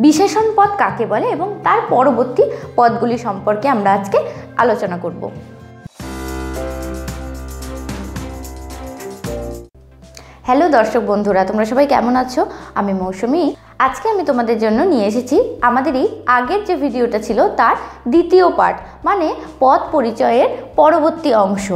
বিশেষণ পদ কাকে বলে এবং তার পরবর্তী পদগুলি সম্পর্কে আমরা আজকে আলোচনা করব। হ্যালো দর্শক বন্ধুরা, তোমরা সবাই কেমন আছো? আমি মৌসুমি। আজকে আমি তোমাদের জন্য নিয়ে এসেছি আমাদেরই আগের যে ভিডিওটা ছিল তার দ্বিতীয় পার্ট, মানে পদ পরিচয়ের পরবর্তী অংশ।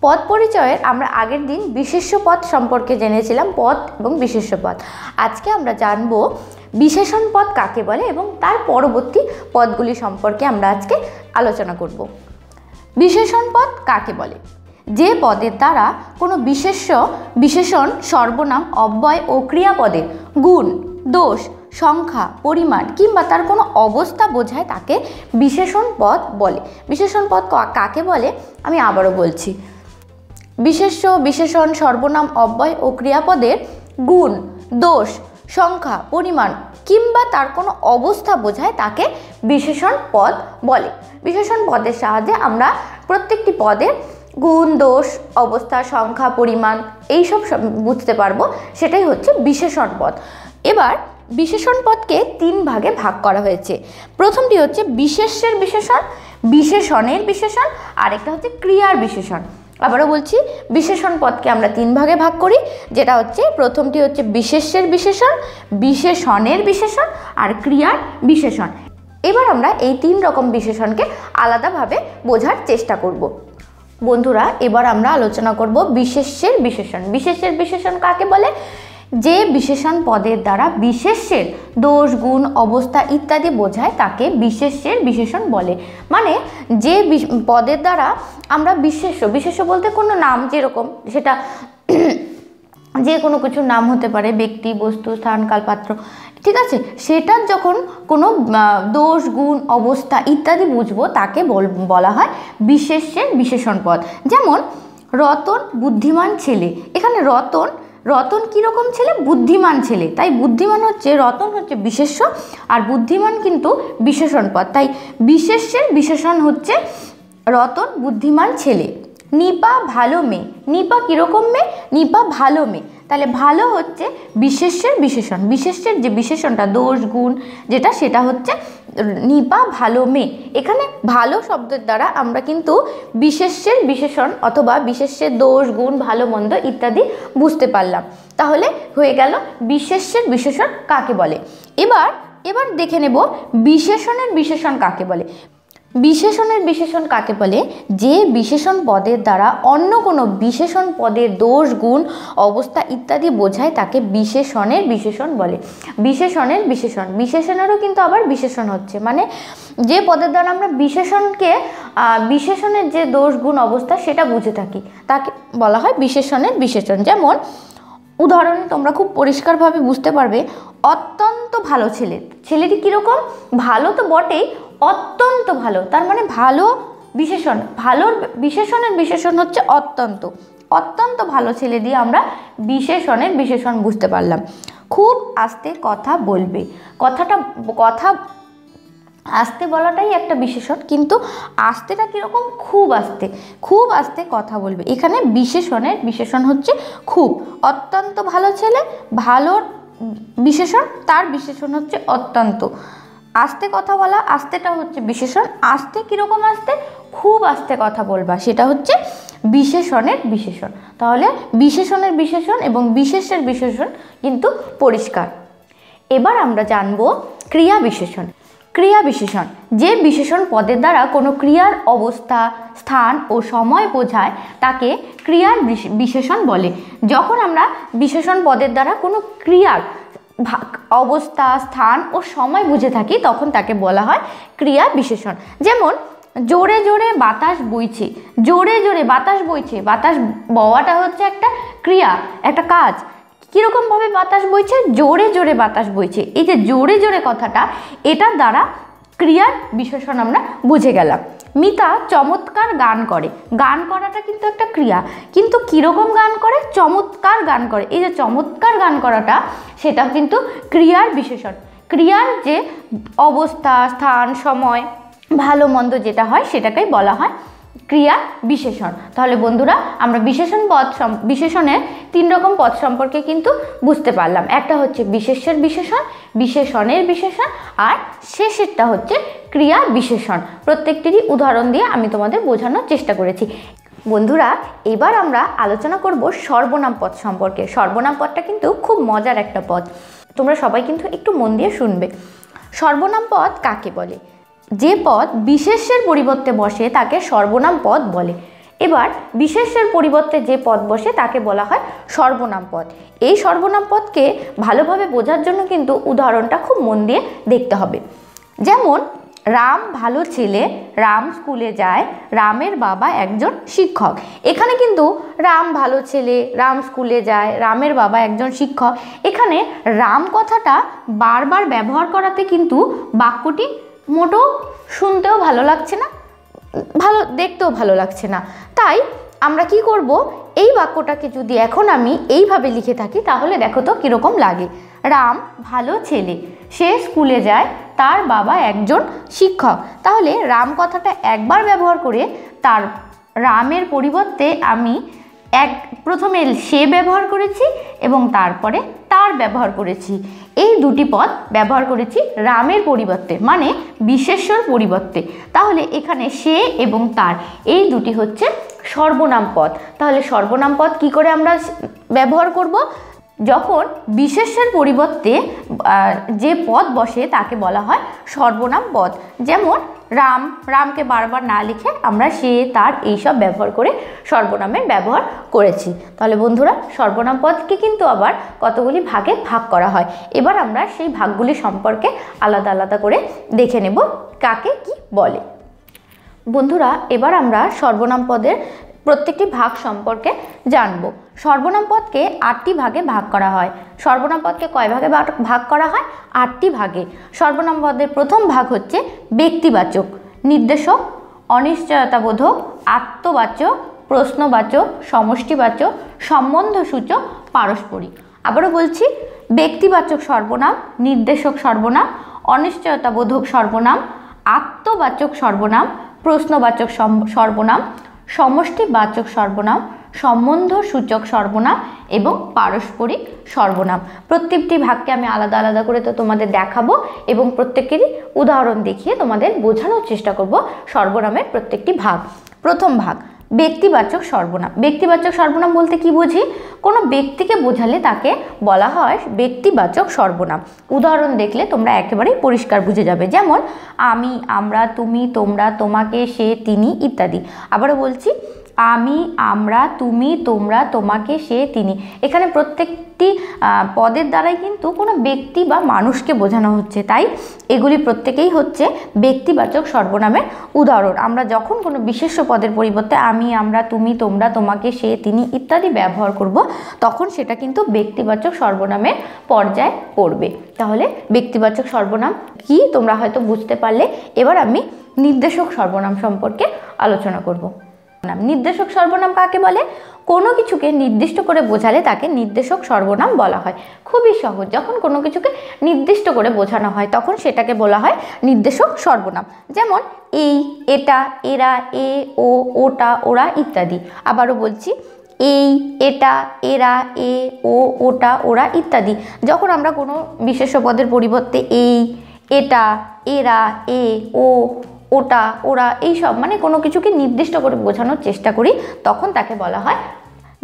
পদ পরিচয়ের আমরা আগের দিন বিশেষ্য পদ সম্পর্কে জেনেছিলাম, পদ এবং বিশেষ্য পদ। আজকে আমরা জানব বিশেষণ পদ কাকে বলে এবং তার পরবর্তী পদগুলি সম্পর্কে আমরা আজকে আলোচনা করব। বিশেষণ পদ কাকে বলে? যে পদের দ্বারা কোনো বিশেষণ, সর্বনাম, অব্যয় ও ক্রিয়াপদের গুণ, দোষ, সংখ্যা, পরিমাণ কিংবা তার কোনো অবস্থা বোঝায় তাকে বিশেষণ পদ বলে। বিশেষণ পদ কাকে বলে আমি আবারও বলছি। বিশেষণ, সর্বনাম, অব্যয় ও ক্রিয়াপদের গুণ, দোষ, সংখ্যা, পরিমাণ কিংবা তার কোনো অবস্থা বোঝায় তাকে বিশেষণ পদ বলে। বিশেষণ পদের সাহায্যে আমরা প্রত্যেকটি পদের গুণ, দোষ, অবস্থা, সংখ্যা, পরিমাণ এইসব বুঝতে পারবো, সেটাই হচ্ছে বিশেষণ পদ। এবার বিশেষণ পদকে 3 ভাগে ভাগ করা হয়েছে। প্রথমটি হচ্ছে বিশেষ্যের বিশেষণ, বিশেষণের বিশেষণ, আরেকটা হচ্ছে ক্রিয়ার বিশেষণ। আবারও বলছি, বিশেষণ পদকে আমরা 3 ভাগে ভাগ করি, যেটা হচ্ছে প্রথমটি হচ্ছে বিশেষ্যের বিশেষণ, বিশেষণের বিশেষণ আর ক্রিয়ার বিশেষণ। এবার আমরা এই 3 রকম বিশেষণকে আলাদাভাবে বোঝার চেষ্টা করব। বন্ধুরা, এবার আমরা আলোচনা করব বিশেষ্যের বিশেষণ। বিশেষ্যের বিশেষণ কাকে বলে? যে বিশেষণ পদের দ্বারা বিশেষ্যের দোষ, গুণ, অবস্থা ইত্যাদি বোঝায় তাকে বিশেষ্যের বিশেষণ বলে। মানে যে পদের দ্বারা আমরা বিশেষ্য বলতে কোনো নাম, যেরকম সেটা যে কোনো কিছুর নাম হতে পারে, ব্যক্তি, বস্তু, স্থান, কাল, পাত্র, ঠিক আছে, সেটার যখন কোনো দোষ, গুণ, অবস্থা ইত্যাদি বুঝবো তাকে বলা হয় বিশেষ্যের বিশেষণ পদ। যেমন রতন বুদ্ধিমান ছেলে। এখানে রতন কীরকম ছেলে? বুদ্ধিমান ছেলে। তাই বুদ্ধিমান হচ্ছে, রতন হচ্ছে বিশেষ্য আর বুদ্ধিমান কিন্তু বিশেষণ পদ। তাই বিশেষ্যের বিশেষণ হচ্ছে রতন বুদ্ধিমান ছেলে। নিপা ভালো মেয়ে। নিপা কীরকম মেয়ে? নিপা ভালো মেয়ে। তাহলে ভালো হচ্ছে বিশেষ্যের বিশেষণ। বিশেষ্যের যে বিশেষণটা, দোষ, গুণ যেটা, সেটা হচ্ছে নিপা ভালো মেয়ে। এখানে ভালো শব্দের দ্বারা আমরা কিন্তু বিশেষ্যের বিশেষণ অথবা বিশেষ্যের দোষ, গুণ, ভালো মন্দ ইত্যাদি বুঝতে পারলাম। তাহলে হয়ে গেল বিশেষ্যের বিশেষণ কাকে বলে। এবার দেখে নেব বিশেষণের বিশেষণ কাকে বলে। বিশেষণের বিশেষণ কাকে বলে? যে বিশেষণ পদের দ্বারা অন্য কোনো বিশেষণ পদের দোষ, গুণ, অবস্থা ইত্যাদি বোঝায় তাকে বিশেষণের বিশেষণ বলে। বিশেষণের বিশেষণ, বিশেষণেরও কিন্তু আবার বিশেষণ হচ্ছে, মানে যে পদের দ্বারা আমরা বিশেষণের যে দোষ, গুণ, অবস্থা সেটা বুঝে থাকি তাকে বলা হয় বিশেষণের বিশেষণ। যেমন উদাহরণে তোমরা খুব পরিষ্কারভাবে বুঝতে পারবে, অত্যন্ত ভালো ছেলে। ছেলেটি কীরকম? ভালো তো বটেই, অত্যন্ত ভালো, তার মানে ভালো বিশেষণ। ভালোর বিশেষণের বিশেষণ হচ্ছে অত্যন্ত। অত্যন্ত ভালো ছেলে দিয়ে আমরা বিশেষণের বিশেষণ বুঝতে পারলাম। খুব আস্তে কথা বলবে। কথা আস্তে বলাটাই একটা বিশেষণ, কিন্তু আস্তেটা কীরকম? খুব আস্তে কথা বলবে। এখানে বিশেষণের বিশেষণ হচ্ছে খুব। অত্যন্ত ভালো ছেলে, ভালোর বিশেষণ, তার বিশেষণ হচ্ছে অত্যন্ত। আস্তে কথা বলা, আস্তেটা হচ্ছে বিশেষণ। আস্তে কীরকম আস্তে? খুব আস্তে কথা বলবা, সেটা হচ্ছে বিশেষণের বিশেষণ। তাহলে বিশেষণের বিশেষণ এবং বিশেষের বিশেষণ কিন্তু পরিষ্কার। এবার আমরা জানব ক্রিয়া বিশেষণ। ক্রিয়া বিশেষণ, যে বিশেষণ পদের দ্বারা কোনো ক্রিয়ার অবস্থা, স্থান ও সময় বোঝায় তাকে ক্রিয়ার বিশেষণ বলে। যখন আমরা বিশেষণ পদের দ্বারা কোনো ক্রিয়ার অবস্থা, স্থান ও সময় বুঝে থাকি তখন তাকে বলা হয় ক্রিয়া বিশেষণ। যেমন জোরে জোরে বাতাস বইছে। জোরে জোরে বাতাস বইছে, বাতাস বওয়াটা হচ্ছে একটা ক্রিয়া, একটা কাজ। কীরকমভাবে বাতাস বইছে? জোরে জোরে বাতাস বইছে। এই যে জোরে জোরে কথাটা, এটার দ্বারা ক্রিয়ার বিশেষণ আমরা বুঝে গেলাম। মিতা চমৎকার গান করে। গান করাটা কিন্তু একটা ক্রিয়া, কিন্তু কীরকম গান করে? চমৎকার গান করে। এই যে চমৎকার গান করাটা, সেটা কিন্তু ক্রিয়ার বিশেষণ। ক্রিয়ার যে অবস্থা, স্থান, সময়, ভালো মন্দ যেটা হয় সেটাকেই বলা হয় ক্রিয়া বিশেষণ। তাহলে বন্ধুরা আমরা বিশেষণের 3 রকম পদ সম্পর্কে কিন্তু বুঝতে পারলাম। একটা হচ্ছে বিশেষ্যের বিশেষণ, বিশেষণের বিশেষণ, আর শেষেরটা হচ্ছে ক্রিয়া বিশেষণ। প্রত্যেকটিরই উদাহরণ দিয়ে আমি তোমাদের বোঝানোর চেষ্টা করেছি। বন্ধুরা এবার আমরা আলোচনা করব সর্বনাম পদ সম্পর্কে। সর্বনাম পদটা কিন্তু খুব মজার একটা পদ, তোমরা সবাই কিন্তু একটু মন দিয়ে শুনবে। সর্বনাম পদ কাকে বলে? যে পদ বিশেষ্যের পরিবর্তে বসে তাকে সর্বনাম পদ বলে। এবার বিশেষ্যের পরিবর্তে যে পদ বসে তাকে বলা হয় সর্বনাম পদ। এই সর্বনাম পদকে ভালোভাবে বোঝার জন্য কিন্তু উদাহরণটা খুব মন দিয়ে দেখতে হবে। যেমন রাম ভালো ছেলে, রাম স্কুলে যায়, রামের বাবা একজন শিক্ষক। এখানে কিন্তু রাম ভালো ছেলে, রাম স্কুলে যায়, রামের বাবা একজন শিক্ষক, এখানে রাম কথাটা বারবার ব্যবহার করাতে কিন্তু বাক্যটি মোটেও শুনতেও ভালো লাগছে না, দেখতেও ভালো লাগছে না। তাই আমরা কি করব, এই বাক্যটাকে যদি এখন আমি এইভাবে লিখে থাকি তাহলে দেখো তো কীরকম লাগে। রাম ভালো ছেলে, সে স্কুলে যায়, তার বাবা একজন শিক্ষক। তাহলে রাম কথাটা একবার ব্যবহার করে তার রামের পরিবর্তে আমি প্রথমে সে ব্যবহার করেছি এবং তারপরে তার ব্যবহার করেছি। এই দুটি পদ ব্যবহার করেছি রামের পরিবর্তে, মানে বিশেষ্যর পরিবর্তে। তাহলে এখানে সে এবং তার এই দুটি হচ্ছে সর্বনাম পদ। তাহলে সর্বনাম পদ কি করে আমরা ব্যবহার করব? যখন বিশেষ্যের পরিবর্তে যে পদ বসে তাকে বলা হয় সর্বনাম পদ। যেমন রামকে বারবার না লিখে আমরা সে, তার এইসব ব্যবহার করে সর্বনামের ব্যবহার করেছি। তাহলে বন্ধুরা সর্বনাম পদকে কিন্তু আবার কতগুলি ভাগে ভাগ করা হয়। এবার আমরা সেই ভাগগুলি সম্পর্কে আলাদা আলাদা করে দেখে নেব কাকে কি বলে। বন্ধুরা এবার আমরা সর্বনাম পদের প্রত্যেকটি ভাগ সম্পর্কে জানব। সর্বনাম পদকে 8টি ভাগে ভাগ করা হয়। সর্বনাম পদকে কয় ভাগে ভাগ করা হয়? 8টি ভাগে। সর্বনাম পদের প্রথম ভাগ হচ্ছে ব্যক্তিবাচক, নির্দেশক, অনিশ্চয়তাবোধক, আত্মবাচক, প্রশ্নবাচক, সমষ্টিবাচক, সম্বন্ধসূচক, পারস্পরিক। আবারও বলছি, ব্যক্তিবাচক সর্বনাম, নির্দেশক সর্বনাম, অনিশ্চয়তাবোধক সর্বনাম, আত্মবাচক সর্বনাম, প্রশ্নবাচক সর্বনাম, সমষ্টিবাচক সর্বনাম, সম্বন্ধসূচক সর্বনাম এবং পারস্পরিক সর্বনাম। প্রত্যেকটি ভাগকে আমি আলাদা আলাদা করে তো তোমাদের দেখাবো এবং প্রত্যেকেরই উদাহরণ দেখিয়ে তোমাদের বোঝানোর চেষ্টা করব সর্বনামের প্রত্যেকটি ভাগ। প্রথম ভাগ ব্যক্তিবাচক সর্বনাম। ব্যক্তিবাচক সর্বনাম বলতে কি বুঝি? কোনো ব্যক্তিকে বোঝালে তাকে বলা হয় ব্যক্তিবাচক সর্বনাম। উদাহরণ দেখলে তোমরা একেবারেই পরিষ্কার বুঝে যাবে। যেমন আমি, আমরা, তুমি, তোমরা, তোমাকে, সে, তিনি ইত্যাদি। আবারও বলছি, আমি, আমরা, তুমি, তোমরা, তোমাকে, সে, তিনি। এখানে প্রত্যেকটি পদের দ্বারাই কিন্তু কোনো ব্যক্তি বা মানুষকে বোঝানো হচ্ছে, তাই এগুলি প্রত্যেকেই হচ্ছে ব্যক্তিবাচক সর্বনামের উদাহরণ। আমরা যখন কোনো বিশেষ্য পদের পরিবর্তে আমি, আমরা, তুমি, তোমরা, তোমাকে, সে, তিনি ইত্যাদি ব্যবহার করব তখন সেটা কিন্তু ব্যক্তিবাচক সর্বনামের পর্যায়ে পড়বে। তাহলে ব্যক্তিবাচক সর্বনাম কি তোমরা হয়তো বুঝতে পারলে। এবার আমি নির্দেশক সর্বনাম সম্পর্কে আলোচনা করব। নির্দেশক সর্বনাম কাকে বলে? কোনো কিছুকে নির্দিষ্ট করে বোঝালে তাকে নির্দেশক সর্বনাম বলা হয়। খুবই সহজ, যখন কোনো কিছুকে নির্দিষ্ট করে বোঝানো হয় তখন সেটাকে বলা হয় নির্দেশক সর্বনাম। যেমন এই, এটা, এরা, এ, ও, ওটা, ওরা ইত্যাদি। আবারও বলছি, এই, এটা, এরা, এ, ও, ওটা, ওরা ইত্যাদি। যখন আমরা কোনো বিশেষ্য পদের পরিবর্তে এই, এটা, এরা, এ, ও, ওটা, ওরা এইসব মানে কোনো কিছুকে নির্দিষ্ট করে বোঝানোর চেষ্টা করি তখন তাকে বলা হয়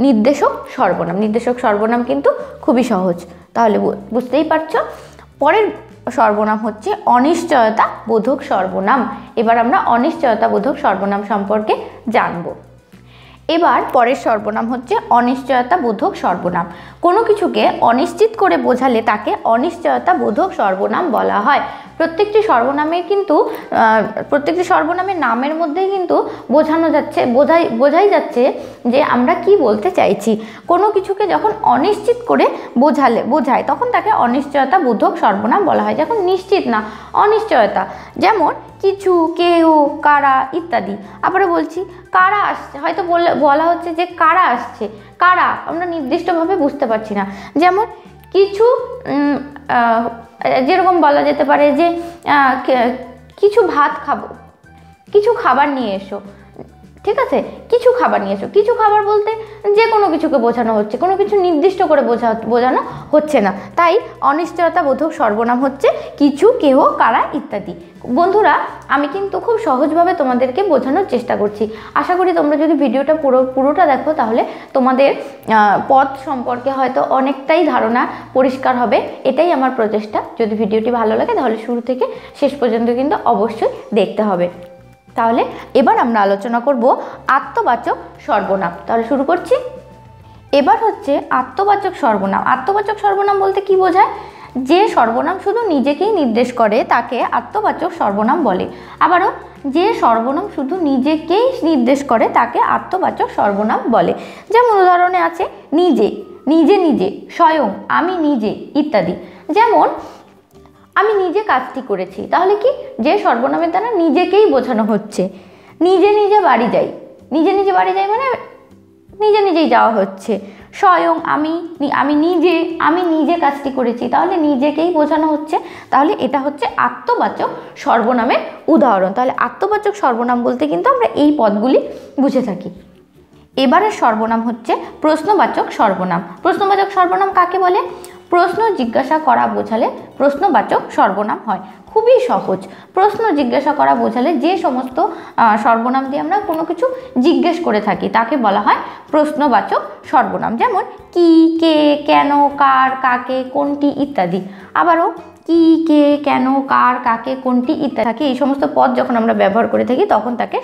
নির্দেশক সর্বনাম। নির্দেশক সর্বনাম কিন্তু খুবই সহজ, তাহলে বুঝতেই পারছো। পরের সর্বনাম হচ্ছে অনিশ্চয়তা বোধক সর্বনাম। এবার আমরা অনিশ্চয়তা বোধক সর্বনাম সম্পর্কে জানব। এবার পরের সর্বনাম হচ্ছে অনিশ্চয়তা বোধক সর্বনাম। কোনো কিছুকে অনিশ্চিত করে বোঝালে তাকে অনিশ্চয়তা বোধক সর্বনাম বলা হয়। প্রত্যেকটি সর্বনামের নামের মধ্যেই কিন্তু বোঝাই যাচ্ছে যে আমরা কি বলতে চাইছি। কোনো কিছুকে যখন অনিশ্চিত করে বোঝায় তখন তাকে অনিশ্চয়তা বোধক সর্বনাম বলা হয়। যখন নিশ্চিত না, অনিশ্চয়তা। যেমন কিছু, কেউ, কারা ইত্যাদি। আবারও বলছি, কারা আসছে, হয়তো বলা হচ্ছে যে কারা আসছে, কারা আমরা নির্দিষ্টভাবে বুঝতে পারছি না। যেমন কিছু, যেরকম বলা যেতে পারে যে কিছু ভাত খাবো, কিছু খাবার নিয়ে এসো। ঠিক আছে, কিছু খাবার নিয়ে এসো। কিছু খাবার বলতে যে কোনো কিছুকে বোঝানো হচ্ছে, কোনো কিছু নির্দিষ্ট করে বোঝানো হচ্ছে না। তাই অনিশ্চয়তা বোধক সর্বনাম হচ্ছে কিছু, কেহ, কারা ইত্যাদি। বন্ধুরা, আমি কিন্তু খুব সহজভাবে তোমাদেরকে বোঝানোর চেষ্টা করছি। আশা করি তোমরা যদি ভিডিওটা পুরোটা দেখো তাহলে তোমাদের পদ সম্পর্কে হয়তো অনেকটাই ধারণা পরিষ্কার হবে। এটাই আমার প্রচেষ্টা। যদি ভিডিওটি ভালো লাগে তাহলে শুরু থেকে শেষ পর্যন্ত কিন্তু অবশ্যই দেখতে হবে। তাহলে এবার আমরা আলোচনা করব আত্মবাচক সর্বনাম। তাহলে শুরু করছি। এবার হচ্ছে আত্মবাচক সর্বনাম। আত্মবাচক সর্বনাম বলতে কি বোঝায়? যে সর্বনাম শুধু নিজেকেই নির্দেশ করে তাকে আত্মবাচক সর্বনাম বলে। আবারও, যে সর্বনাম শুধু নিজেকেই নির্দেশ করে তাকে আত্মবাচক সর্বনাম বলে। যেমন উদাহরণে আছে নিজে, নিজে নিজে, স্বয়ং, আমি নিজে ইত্যাদি। যেমন আমি নিজে কাজটি করেছি, তাহলে কি? যে সর্বনামের দ্বারা নিজেকেই বোঝানো হচ্ছে। নিজে নিজে বাড়ি যাই, নিজে নিজে বাড়ি যাই মানে নিজে নিজেই যাওয়া হচ্ছে। স্বয়ং, আমি নিজে কাজটি করেছি, তাহলে নিজেকেই বোঝানো হচ্ছে। তাহলে এটা হচ্ছে আত্মবাচক সর্বনামের উদাহরণ। তাহলে আত্মবাচক সর্বনাম বলতে কিন্তু আমরা এই পদগুলি বুঝে থাকি। এবারের সর্বনাম হচ্ছে প্রশ্নবাচক সর্বনাম। প্রশ্নবাচক সর্বনাম কাকে বলে? প্রশ্ন জিজ্ঞাসা করা বোঝালে প্রশ্নবাচক সর্বনাম হয়। খুবই সহজ। প্রশ্ন জিজ্ঞাসা করা বোঝালে যে সমস্ত সর্বনাম দিয়ে আমরা কোনো কিছু জিজ্ঞেস করে থাকি তাকে বলা হয় প্রশ্নবাচক সর্বনাম। যেমন কি, কে, কেন, কার, কাকে, কোনটি ইত্যাদি। আবারও কি, কে, কেন, কার, কাকে, কোনটি ইত্যাদি থাকে। এই সমস্ত পদ যখন আমরা ব্যবহার করে থাকি তখন তাকে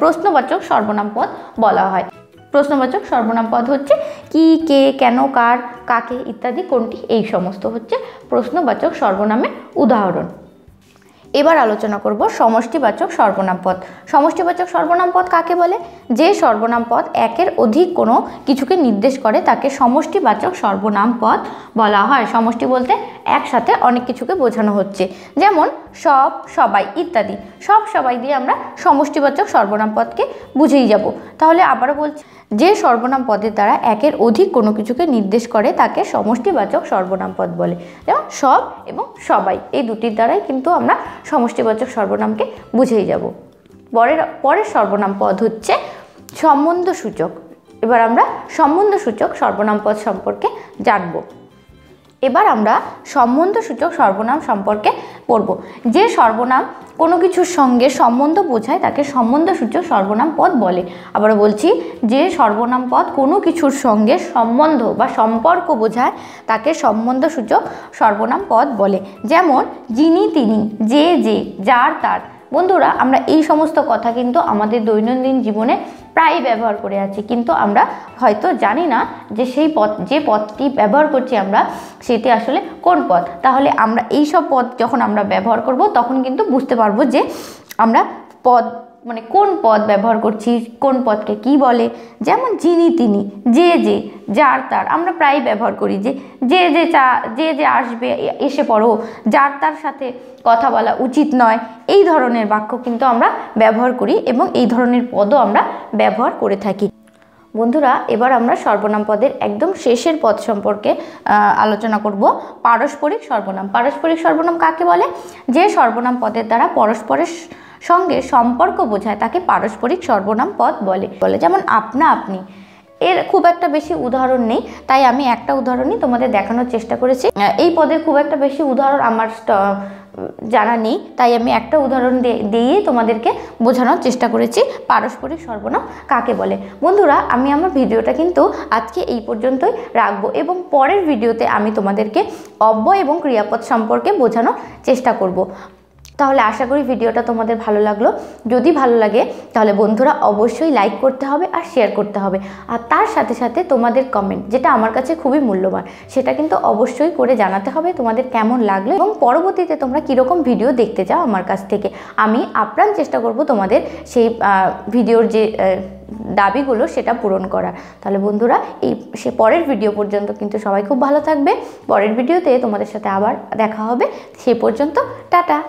প্রশ্নবাচক সর্বনাম পদ বলা হয়। প্রশ্নবাচক সর্বনাম পদ হচ্ছে কি, কে, কেন, কার, কাকে ইত্যাদি, কোনটি, এই সমস্ত হচ্ছে প্রশ্নবাচক সর্বনামের উদাহরণ। এবার আলোচনা করব সমষ্টিবাচক সর্বনাম পদ। সমষ্টিবাচক সর্বনাম পদ কাকে বলে? যে সর্বনাম পদ একের অধিক কোনো কিছুকে নির্দেশ করে তাকে সমষ্টিবাচক সর্বনাম পদ বলা হয়। সমষ্টি বলতে একসাথে অনেক কিছুকে বোঝানো হচ্ছে। যেমন সব, সবাই ইত্যাদি। সব, সবাই দিয়ে আমরা সমষ্টিবাচক সর্বনাম পদকে বুঝেই যাব। তাহলে আবারও বলছি, যে সর্বনাম পদের দ্বারা একের অধিক কোনো কিছুকে নির্দেশ করে তাকে সমষ্টিবাচক সর্বনাম পদ বলে। যেমন সব এবং সবাই, এই দুটির দ্বারাই কিন্তু আমরা সমষ্টিবাচক সর্বনামকে বুঝেই যাব। পরের সর্বনাম পদ হচ্ছে সম্বন্ধসূচক। এবার আমরা সম্বন্ধসূচক সর্বনাম পদ সম্পর্কে জানব। এবার আমরা সম্বন্ধসূচক সর্বনাম সম্পর্কে পড়ব। যে সর্বনাম কোনো কিছুর সঙ্গে সম্বন্ধ বোঝায় তাকে সম্বন্ধসূচক সর্বনাম পদ বলে। আবার বলছি, যে সর্বনাম পদ কোনো কিছুর সঙ্গে সম্বন্ধ বা সম্পর্ক বোঝায় তাকে সম্বন্ধসূচক সর্বনাম পদ বলে। যেমন যিনি, তিনি, যে, যার, তার। বন্ধুরা, আমরা এই সমস্ত কথা কিন্তু আমাদের দৈনন্দিন জীবনে প্রায় ব্যবহার করে আছি, কিন্তু আমরা হয়তো জানি না যে যে পদটি ব্যবহার করছি আমরা সেটি আসলে কোন পদ। তাহলে আমরা এই সব পদ যখন আমরা ব্যবহার করব তখন কিন্তু বুঝতে পারবো যে আমরা পদ কোন পদ ব্যবহার করছি, কোন পদকে কি বলে। যেমন যিনি, তিনি, যে, যার, তার আমরা প্রায় ব্যবহার করি। যে আসবে, এসে পড়ো, যার তার সাথে কথা বলা উচিত নয়, এই ধরনের বাক্য কিন্তু আমরা ব্যবহার করি এবং এই ধরনের পদও আমরা ব্যবহার করে থাকি। বন্ধুরা, এবার আমরা সর্বনাম পদের একদম শেষের পদ সম্পর্কে আলোচনা করব, পারস্পরিক সর্বনাম। পারস্পরিক সর্বনাম কাকে বলে? যে সর্বনাম পদের দ্বারা পরস্পরের সঙ্গে সম্পর্ক বোঝায় তাকে পারস্পরিক সর্বনাম পদ বলে। যেমন আপনা, আপনি। এর খুব একটা বেশি উদাহরণ নেই, তাই আমি একটা উদাহরণই তোমাদের দেখানোর চেষ্টা করেছি। এই পদের খুব একটা বেশি উদাহরণ আমার জানা নেই, তাই আমি একটা উদাহরণ দিয়ে তোমাদেরকে বোঝানোর চেষ্টা করেছি পারস্পরিক সর্বনাম কাকে বলে। বন্ধুরা, আমি আমার ভিডিওটা কিন্তু আজকে এই পর্যন্তই রাখবো এবং পরের ভিডিওতে আমি তোমাদেরকে অব্যয় এবং ক্রিয়াপদ সম্পর্কে বোঝানোর চেষ্টা করব। তাহলে আশা করি ভিডিওটা তোমাদের ভালো লাগলো। যদি ভালো লাগে তাহলে বন্ধুরা অবশ্যই লাইক করতে হবে আর শেয়ার করতে হবে, আর তার সাথে সাথে তোমাদের কমেন্ট, যেটা আমার কাছে খুবই মূল্যবান, সেটা কিন্তু অবশ্যই করে জানাতে হবে তোমাদের কেমন লাগলো এবং পরবর্তীতে তোমরা কীরকম ভিডিও দেখতে চাও আমার কাছ থেকে। আমি আপ্রাণ চেষ্টা করব তোমাদের সেই ভিডিওর যে দাবিগুলো সেটা পূরণ করার। তাহলে বন্ধুরা, পরের ভিডিও পর্যন্ত কিন্তু সবাই খুব ভালো থাকবে। পরের ভিডিওতে তোমাদের সাথে আবার দেখা হবে। সেই পর্যন্ত টাটা।